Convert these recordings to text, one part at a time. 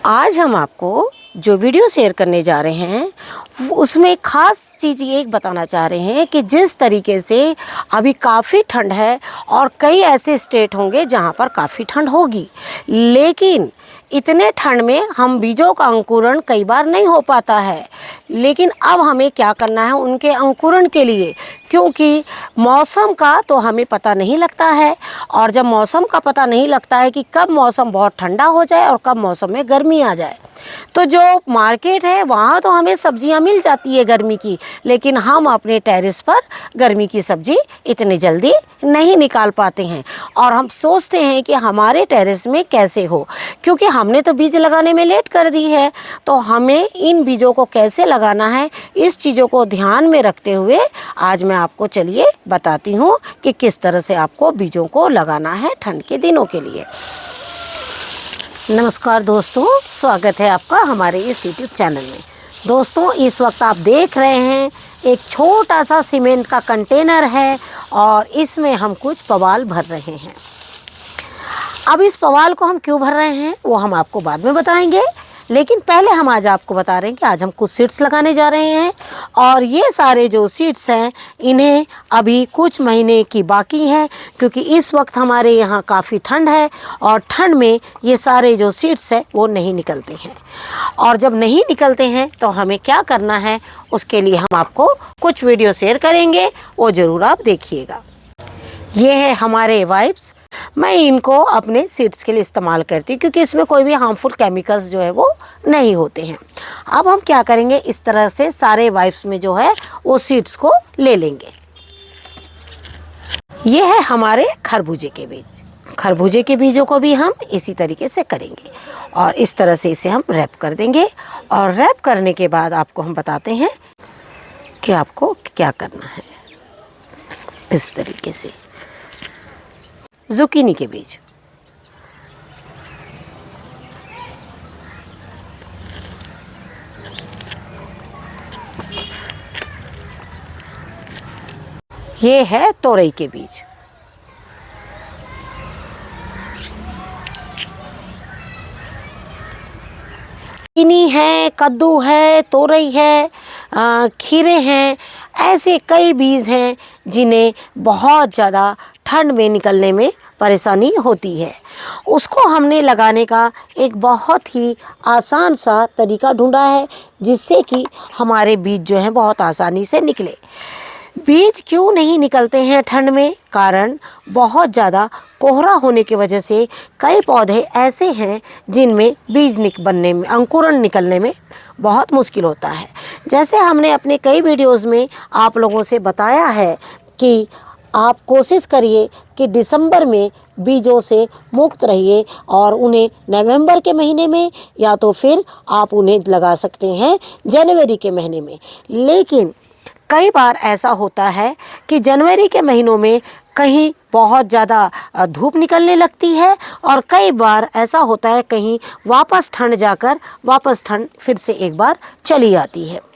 आज हम आपको जो वीडियो शेयर करने जा रहे हैं उसमें ख़ास चीज़ ये एक बताना चाह रहे हैं कि जिस तरीके से अभी काफ़ी ठंड है और कई ऐसे स्टेट होंगे जहाँ पर काफ़ी ठंड होगी, लेकिन इतने ठंड में हम बीजों का अंकुरण कई बार नहीं हो पाता है। लेकिन अब हमें क्या करना है उनके अंकुरण के लिए, क्योंकि मौसम का तो हमें पता नहीं लगता है। और जब मौसम का पता नहीं लगता है कि कब मौसम बहुत ठंडा हो जाए और कब मौसम में गर्मी आ जाए, तो जो मार्केट है वहाँ तो हमें सब्जियाँ मिल जाती है गर्मी की, लेकिन हम अपने टेरेस पर गर्मी की सब्जी इतनी जल्दी नहीं निकाल पाते हैं। और हम सोचते हैं कि हमारे टेरेस में कैसे हो, क्योंकि हमने तो बीज लगाने में लेट कर दी है। तो हमें इन बीजों को कैसे लगाना है, इस चीज़ों को ध्यान में रखते हुए आज मैं आपको चलिए बताती हूँ कि किस तरह से आपको बीजों को लगाना है ठंड के दिनों के लिए। नमस्कार दोस्तों, स्वागत है आपका हमारे इस यूट्यूब चैनल में। दोस्तों, इस वक्त आप देख रहे हैं एक छोटा सा सीमेंट का कंटेनर है और इसमें हम कुछ पवाल भर रहे हैं। अब इस पवाल को हम क्यों भर रहे हैं वो हम आपको बाद में बताएंगे, लेकिन पहले हम आज आपको बता रहे हैं कि आज हम कुछ सीड्स लगाने जा रहे हैं। और ये सारे जो सीड्स हैं इन्हें अभी कुछ महीने की बाकी हैं, क्योंकि इस वक्त हमारे यहाँ काफ़ी ठंड है और ठंड में ये सारे जो सीड्स हैं वो नहीं निकलते हैं। और जब नहीं निकलते हैं तो हमें क्या करना है, उसके लिए हम आपको कुछ वीडियो शेयर करेंगे, वो ज़रूर आप देखिएगा। ये है हमारे वाइप्स। मैं इनको अपने सीड्स के लिए इस्तेमाल करती हूँ, क्योंकि इसमें कोई भी हार्मफुल केमिकल्स जो है वो नहीं होते हैं। अब हम क्या करेंगे, इस तरह से सारे वाइप्स में जो है वो सीड्स को ले लेंगे। ये है हमारे खरबूजे के बीज। खरबूजे के बीजों को भी हम इसी तरीके से करेंगे और इस तरह से इसे हम रैप कर देंगे। और रैप करने के बाद आपको हम बताते हैं कि आपको क्या करना है। इस तरीके से जुकीनी के बीज, ये है तोरई के बीज, चीनी है, कद्दू है, तोरई है, खीरे हैं। ऐसे कई बीज हैं जिन्हें बहुत ज़्यादा ठंड में निकलने में परेशानी होती है। उसको हमने लगाने का एक बहुत ही आसान सा तरीका ढूंढा है, जिससे कि हमारे बीज जो हैं बहुत आसानी से निकले। बीज क्यों नहीं निकलते हैं ठंड में? कारण बहुत ज़्यादा कोहरा होने की वजह से कई पौधे ऐसे हैं जिनमें बीज बनने में, अंकुरण निकलने में बहुत मुश्किल होता है। जैसे हमने अपने कई वीडियोस में आप लोगों से बताया है कि आप कोशिश करिए कि दिसंबर में बीजों से मुक्त रहिए और उन्हें नवंबर के महीने में या तो फिर आप उन्हें लगा सकते हैं जनवरी के महीने में। लेकिन कई बार ऐसा होता है कि जनवरी के महीनों में कहीं बहुत ज़्यादा धूप निकलने लगती है और कई बार ऐसा होता है कहीं वापस ठंड जाकर वापस ठंड फिर से एक बार चली आती है।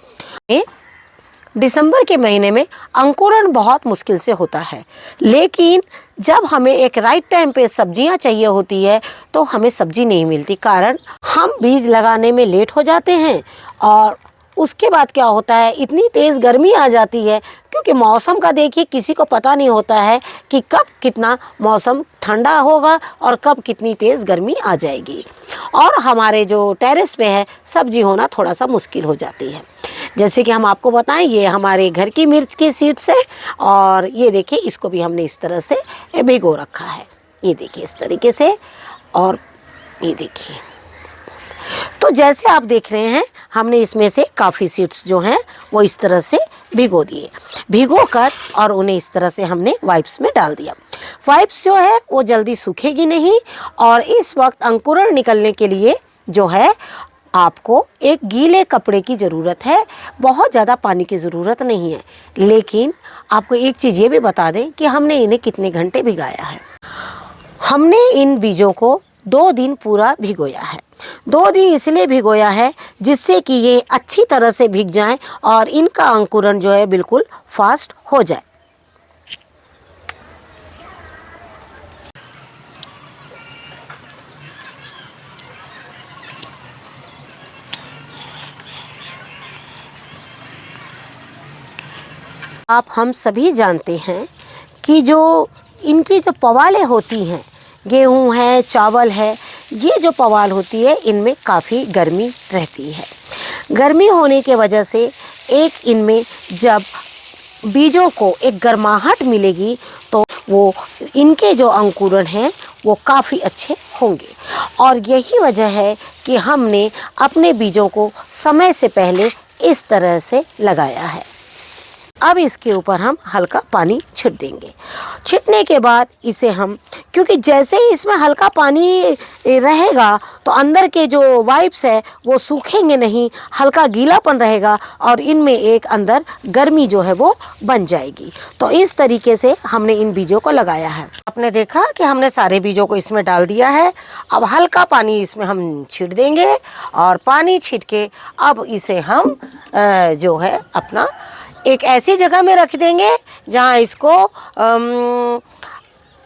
दिसंबर के महीने में अंकुरण बहुत मुश्किल से होता है, लेकिन जब हमें एक राइट टाइम पे सब्जियां चाहिए होती है तो हमें सब्जी नहीं मिलती, कारण हम बीज लगाने में लेट हो जाते हैं। और उसके बाद क्या होता है, इतनी तेज़ गर्मी आ जाती है, क्योंकि मौसम का देखिए किसी को पता नहीं होता है कि कब कितना मौसम ठंडा होगा और कब कितनी तेज़ गर्मी आ जाएगी। और हमारे जो टेरेस पे है सब्जी होना थोड़ा सा मुश्किल हो जाती है। जैसे कि हम आपको बताएं, ये हमारे घर की मिर्च की सीड्स है और ये देखिए इसको भी हमने इस तरह से भिगो रखा है। ये देखिए इस तरीके से, और ये देखिए। तो जैसे आप देख रहे हैं हमने इसमें से काफ़ी सीड्स जो हैं वो इस तरह से भिगो दिए, भिगो कर और उन्हें इस तरह से हमने वाइप्स में डाल दिया। वाइप्स जो है वो जल्दी सूखेगी नहीं और इस वक्त अंकुरण निकलने के लिए जो है आपको एक गीले कपड़े की ज़रूरत है, बहुत ज़्यादा पानी की ज़रूरत नहीं है। लेकिन आपको एक चीज़ ये भी बता दें कि हमने इन्हें कितने घंटे भिगाया है। हमने इन बीजों को 2 दिन पूरा भिगोया है। 2 दिन इसलिए भिगोया है जिससे कि ये अच्छी तरह से भीग जाएं और इनका अंकुरण जो है बिल्कुल फास्ट हो जाए। आप हम सभी जानते हैं कि जो इनकी जो पवालें होती हैं, गेहूँ है, चावल है, ये जो पवाल होती है इनमें काफ़ी गर्मी रहती है। गर्मी होने के वजह से एक इनमें जब बीजों को एक गर्माहट मिलेगी तो वो इनके जो अंकुरण हैं वो काफ़ी अच्छे होंगे। और यही वजह है कि हमने अपने बीजों को समय से पहले इस तरह से लगाया है। अब इसके ऊपर हम हल्का पानी छिट देंगे। छिटने के बाद इसे हम, क्योंकि जैसे ही इसमें हल्का पानी रहेगा तो अंदर के जो वाइप्स है वो सूखेंगे नहीं, हल्का गीलापन रहेगा और इनमें एक अंदर गर्मी जो है वो बन जाएगी। तो इस तरीके से हमने इन बीजों को लगाया है। आपने देखा कि हमने सारे बीजों को इसमें डाल दिया है। अब हल्का पानी इसमें हम छिट देंगे और पानी छिट के अब इसे हम जो है अपना एक ऐसी जगह में रख देंगे जहाँ इसको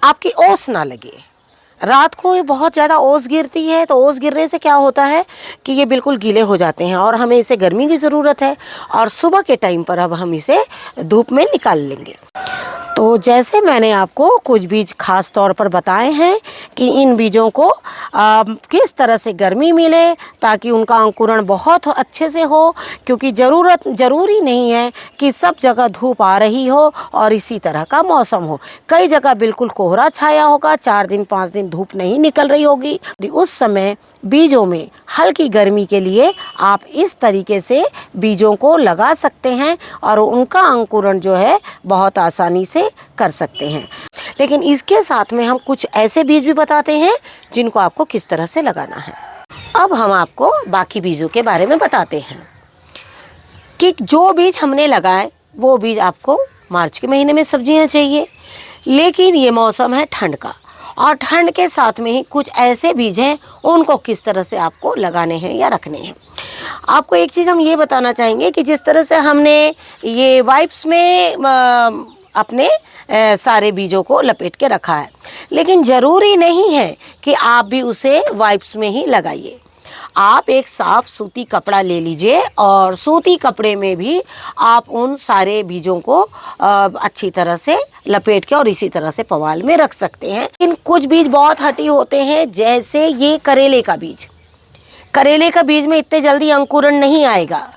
आपकी ओस ना लगे। रात को ये बहुत ज़्यादा ओस गिरती है, तो ओस गिरने से क्या होता है कि ये बिल्कुल गीले हो जाते हैं और हमें इसे गर्मी की ज़रूरत है। और सुबह के टाइम पर अब हम इसे धूप में निकाल लेंगे। तो जैसे मैंने आपको कुछ बीज खास तौर पर बताए हैं कि इन बीजों को किस तरह से गर्मी मिले ताकि उनका अंकुरण बहुत अच्छे से हो, क्योंकि ज़रूरी नहीं है कि सब जगह धूप आ रही हो और इसी तरह का मौसम हो। कई जगह बिल्कुल कोहरा छाया होगा, 4 दिन 5 दिन धूप नहीं निकल रही होगी। उस समय बीजों में हल्की गर्मी के लिए आप इस तरीके से बीजों को लगा सकते हैं और उनका अंकुरण जो है बहुत आसानी से कर सकते हैं। लेकिन इसके साथ में हम कुछ ऐसे बीज भी बताते हैं जिनको आपको किस तरह से लगाना है। अब हम आपको बाकी बीजों के बारे में बताते हैं कि जो बीज हमने लगाए वो बीज आपको मार्च के महीने में सब्जियां चाहिए, लेकिन ये मौसम है ठंड का और ठंड के साथ में ही कुछ ऐसे बीज हैं उनको किस तरह से आपको लगाने हैं या रखने हैं। आपको एक चीज़ हम ये बताना चाहेंगे कि जिस तरह से हमने ये वाइप्स में अपने सारे बीजों को लपेट के रखा है, लेकिन ज़रूरी नहीं है कि आप भी उसे वाइप्स में ही लगाइए। आप एक साफ सूती कपड़ा ले लीजिए और सूती कपड़े में भी आप उन सारे बीजों को अच्छी तरह से लपेट के और इसी तरह से पवाल में रख सकते हैं। लेकिन कुछ बीज बहुत हटी होते हैं, जैसे ये करेले का बीज। करेले का बीज में इतने जल्दी अंकुरण नहीं आएगा,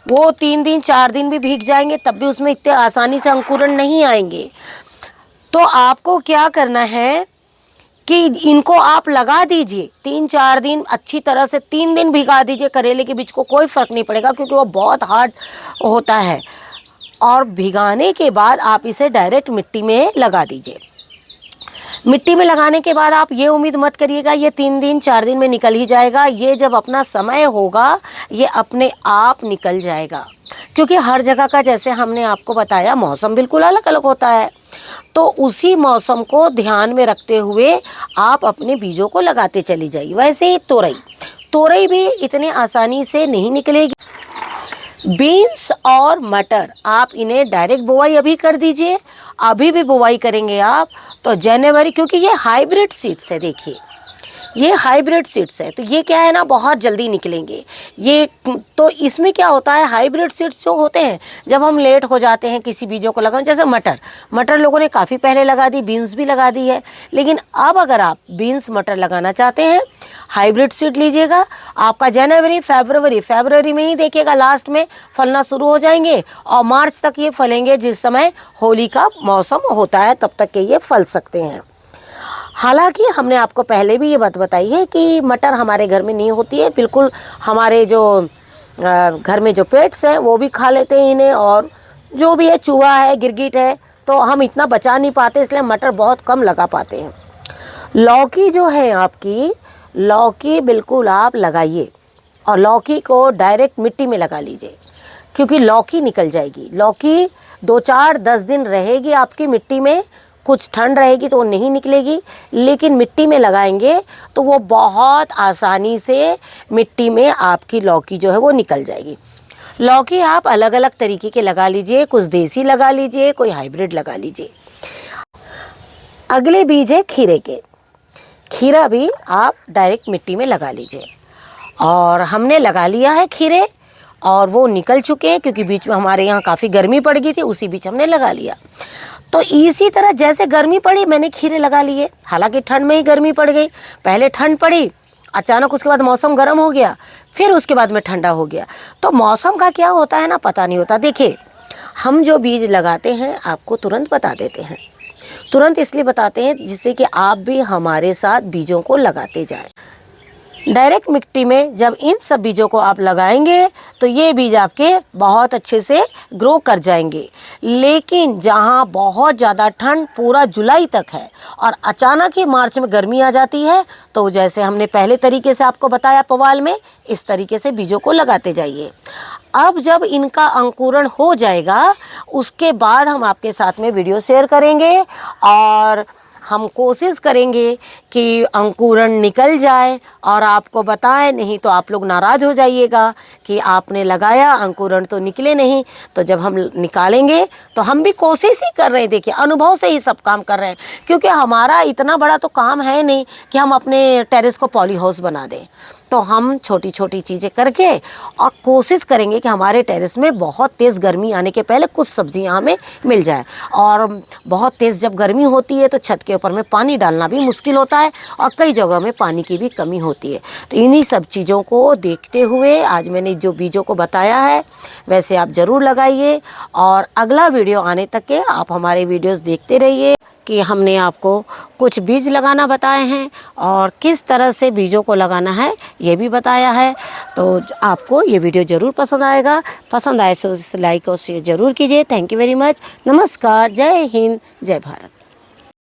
वो 3 दिन 4 दिन भी भीग जाएंगे तब भी उसमें इतने आसानी से अंकुरण नहीं आएंगे। तो आपको क्या करना है कि इनको आप लगा दीजिए 3-4 दिन, अच्छी तरह से 3 दिन भिगा दीजिए करेले के बीज को, कोई फ़र्क नहीं पड़ेगा क्योंकि वो बहुत हार्ड होता है। और भिगाने के बाद आप इसे डायरेक्ट मिट्टी में लगा दीजिए। मिट्टी में लगाने के बाद आप ये उम्मीद मत करिएगा ये 3 दिन 4 दिन में निकल ही जाएगा। ये जब अपना समय होगा ये अपने आप निकल जाएगा, क्योंकि हर जगह का, जैसे हमने आपको बताया, मौसम बिल्कुल अलग अलग होता है। तो उसी मौसम को ध्यान में रखते हुए आप अपने बीजों को लगाते चली जाइए। वैसे ही तोरई भी इतने आसानी से नहीं निकलेगी। बीन्स और मटर आप इन्हें डायरेक्ट बुवाई अभी कर दीजिए। अभी भी बुवाई करेंगे आप तो जनवरी, क्योंकि ये हाइब्रिड सीड्स है, देखिए ये हाइब्रिड सीड्स है तो ये क्या है ना, बहुत जल्दी निकलेंगे ये। तो इसमें क्या होता है, हाइब्रिड सीड्स जो होते हैं जब हम लेट हो जाते हैं किसी बीजों को लगाने, जैसे मटर लोगों ने काफ़ी पहले लगा दी, बीन्स भी लगा दी है, लेकिन अब अगर आप बीन्स मटर लगाना चाहते हैं हाइब्रिड सीड लीजिएगा। आपका जनवरी फरवरी में ही देखिएगा लास्ट में फलना शुरू हो जाएंगे और मार्च तक ये फलेंगे। जिस समय होली का मौसम होता है तब तक के ये फल सकते हैं। हालांकि हमने आपको पहले भी ये बात बताई है कि मटर हमारे घर में नहीं होती है, बिल्कुल हमारे जो घर में जो पेट्स हैं वो भी खा लेते हैं इन्हें, और जो भी है चूहा है, गिरगिट है, तो हम इतना बचा नहीं पाते, इसलिए मटर बहुत कम लगा पाते हैं। लौकी जो है आपकी, लौकी बिल्कुल आप लगाइए और लौकी को डायरेक्ट मिट्टी में लगा लीजिए, क्योंकि लौकी निकल जाएगी। लौकी 2-4-10 दिन रहेगी आपकी मिट्टी में, कुछ ठंड रहेगी तो वो नहीं निकलेगी, लेकिन मिट्टी में लगाएंगे तो वो बहुत आसानी से मिट्टी में आपकी लौकी जो है वो निकल जाएगी। लौकी आप अलग अलग तरीके के लगा लीजिए, कुछ देसी लगा लीजिए, कोई हाइब्रिड लगा लीजिए। अगले बीज है खीरे के। खीरा भी आप डायरेक्ट मिट्टी में लगा लीजिए और हमने लगा लिया है खीरे, और वो निकल चुके हैं, क्योंकि बीच में हमारे यहाँ काफ़ी गर्मी पड़ गई थी, उसी बीच हमने लगा लिया। तो इसी तरह जैसे गर्मी पड़ी मैंने खीरे लगा लिए। हालांकि ठंड में ही गर्मी पड़ गई, पहले ठंड पड़ी, अचानक उसके बाद मौसम गर्म हो गया, फिर उसके बाद में ठंडा हो गया। तो मौसम का क्या होता है ना, पता नहीं होता। देखिए, हम जो बीज लगाते हैं आपको तुरंत बता देते हैं, तुरंत इसलिए बताते हैं जिससे कि आप भी हमारे साथ बीजों को लगाते जाएं। डायरेक्ट मिट्टी में जब इन सब बीजों को आप लगाएंगे तो ये बीज आपके बहुत अच्छे से ग्रो कर जाएंगे। लेकिन जहाँ बहुत ज़्यादा ठंड पूरा जुलाई तक है और अचानक ही मार्च में गर्मी आ जाती है, तो जैसे हमने पहले तरीके से आपको बताया पुआल में, इस तरीके से बीजों को लगाते जाइए। अब जब इनका अंकुरण हो जाएगा उसके बाद हम आपके साथ में वीडियो शेयर करेंगे और हम कोशिश करेंगे कि अंकुरण निकल जाए और आपको बताएं, नहीं तो आप लोग नाराज़ हो जाइएगा कि आपने लगाया अंकुरण तो निकले नहीं। तो जब हम निकालेंगे तो हम भी कोशिश ही कर रहे हैं, देखिए अनुभव से ही सब काम कर रहे हैं, क्योंकि हमारा इतना बड़ा तो काम है नहीं कि हम अपने टेरेस को पॉली हाउस बना दें। तो हम छोटी छोटी चीज़ें करके और कोशिश करेंगे कि हमारे टेरेस में बहुत तेज़ गर्मी आने के पहले कुछ सब्जियां हमें मिल जाए। और बहुत तेज़ जब गर्मी होती है तो छत के ऊपर में पानी डालना भी मुश्किल होता है और कई जगह में पानी की भी कमी होती है। तो इन्हीं सब चीज़ों को देखते हुए आज मैंने जो बीजों को बताया है वैसे आप ज़रूर लगाइए, और अगला वीडियो आने तक के आप हमारे वीडियोज़ देखते रहिए कि हमने आपको कुछ बीज लगाना बताए हैं और किस तरह से बीजों को लगाना है ये भी बताया है। तो आपको ये वीडियो ज़रूर पसंद आएगा, पसंद आए तो लाइक और शेयर ज़रूर कीजिए। Thank you very much. नमस्कार, जय हिंद, जय भारत।